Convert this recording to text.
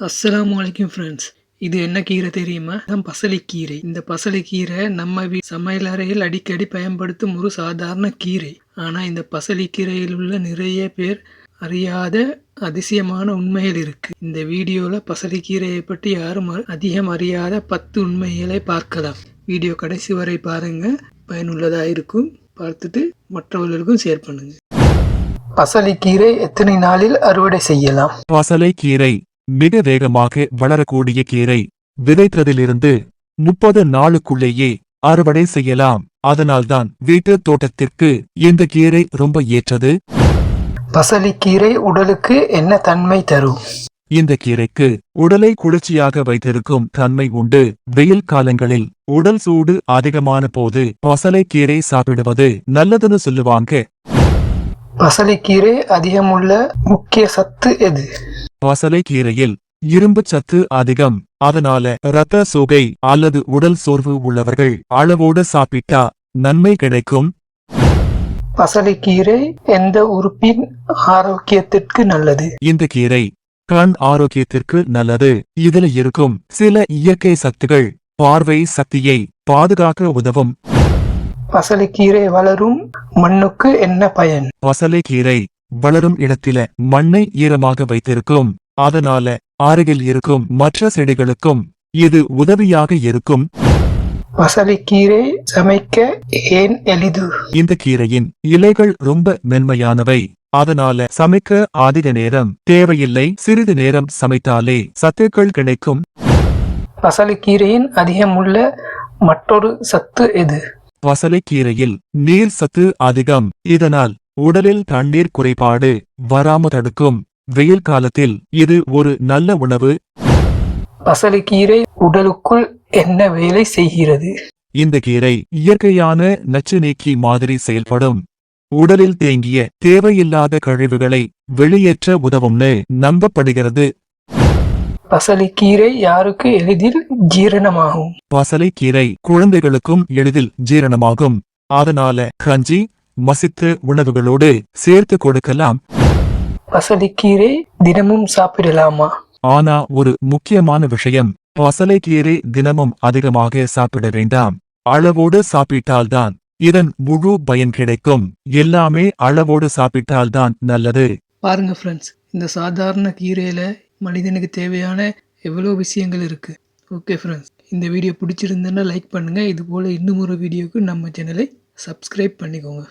அஸ்ஸலாமு அலைக்கும் ஃப்ரெண்ட்ஸ். இது என்ன கீரை தெரியுமா? தான் பசலைக்கீரை. இந்த பசலைக்கீரை நம்ம சமையலறையில் அடிக்கடி பயன்படுத்தும் ஒரு சாதாரண கீரை. ஆனால் இந்த பசலைக்கீரையில் உள்ள நிறைய பேர் அறியாத அதிசயமான உண்மைகள் இருக்கு. இந்த வீடியோவில் பசலைக்கீரையை பற்றி யாரும் அதிகம் அறியாத 10 உண்மைகளை பார்க்கலாம். வீடியோ கடைசி வரை பாருங்க, பயனுள்ளதாக இருக்கும். பார்த்துட்டு மற்றவர்களுக்கும் ஷேர் பண்ணுங்க. பசலைக்கீரை எத்தனை நாளில் அறுவடை செய்யலாம்? பசலைக்கீரை மிக வேகமாக வளரக்கூடிய கீரை. விதைத்ததிலிருந்து 30 நாளுக்குள்ளேயே அறுவடை செய்யலாம். அதனால்தான் வீட்டு தோட்டத்திற்கு இந்த கீரை ரொம்ப ஏற்றது. பசலைக்கீரை உடலுக்கு என்ன தன்மை தரும்? இந்த கீரைக்கு உடலை குளிர்ச்சியாக வைத்திருக்கும் தன்மை உண்டு. வெயில் காலங்களில் உடல் சூடு அதிகமான போது பசலைக்கீரை சாப்பிடுவது நல்லதுன்னு சொல்லுவாங்க. பசலைக்கீரை அதிகமுள்ள முக்கிய சத்து எது? பசலைக்கீரையில் இரும்பு சத்து அதிகம். அதனால இரத்த சோகை அல்லது உடல் சோர்வு உள்ளவர்கள் அளவோடு சாப்பிட்டா நன்மை கிடைக்கும். பசலைக்கீரை எந்த உறுப்பின் ஆரோக்கியத்திற்கு நல்லது? இந்த கீரை கண் ஆரோக்கியத்திற்கு நல்லது. இதுல இருக்கும் சில இயற்கை சத்துகள் பார்வை சக்தியை பாதுகாக்க உதவும். பசலைக்கீரை வளரும் மண்ணுக்கு என்ன பயன்? பசலைக்கீரை வளரும் இடத்தில மண்ணை ஈரமாக வைத்திருக்கும். அதனால அருகில் இருக்கும் மற்ற செடிகளுக்கும் இது உதவியாக இருக்கும். பசலைக்கீரை சமைக்க ஏன் எளிது? இந்த கீரையின் இலைகள் ரொம்ப மென்மையானவை. அதனால சமைக்க அதிக நேரம் தேவையில்லை. சிறிது நேரம் சமைத்தாலே சத்துக்கள் கிடைக்கும். பசலைக்கீரையின் அதிகமுள்ள மற்றொரு சத்து எது? பசலைக்கீரையில் நீர் சத்து அதிகம். இதனால் உடலில் தண்ணீர் குறைபாடு வராம தடுக்கும். வெயில் காலத்தில் இது ஒரு நல்ல உணவு. பசலைக்கீரை உடலுக்குள் என்ன வேலை செய்கிறது? இந்த கீரை இயற்கையான நச்சு நீக்கி மாதிரி செயல்படும். உடலில் தேங்கிய தேவையில்லாத கழிவுகளை வெளியேற்ற உதவும்னு நம்பப்படுகிறது. பசலைக்கீரை யாருக்கு எளிதில் ஜீரணமாகும்? பசலைக்கீரை குழந்தைகளுக்கும் எளிதில் ஜீரணமாகும். அதனால கஞ்சி மசித்த உணவுகளோடு சேர்த்து கொடுக்கலாம். பசலைக்கீரை தினமும் சாப்பிடலாமா? ஆனா ஒரு முக்கியமான விஷயம், பசலைக்கீரை தினமும் அதிகமாக சாப்பிட வேண்டாம். அளவோடு சாப்பிட்டால்தான் இதன் முழு பயன் கிடைக்கும். எல்லாமே அளவோடு சாப்பிட்டால்தான் நல்லது. பாருங்க ஃப்ரெண்ட்ஸ், இந்த சாதாரண கீரையில மனிதனுக்கு தேவையான எவ்வளோ விஷயங்கள் இருக்கு. ஓகே ஃப்ரெண்ட்ஸ், இந்த வீடியோ பிடிச்சிருந்தேன்னா லைக் பண்ணுங்க. இது போல இன்னும் ஒரு வீடியோக்கு நம்ம சேனலை சப்ஸ்கிரைப் பண்ணிக்கோங்க.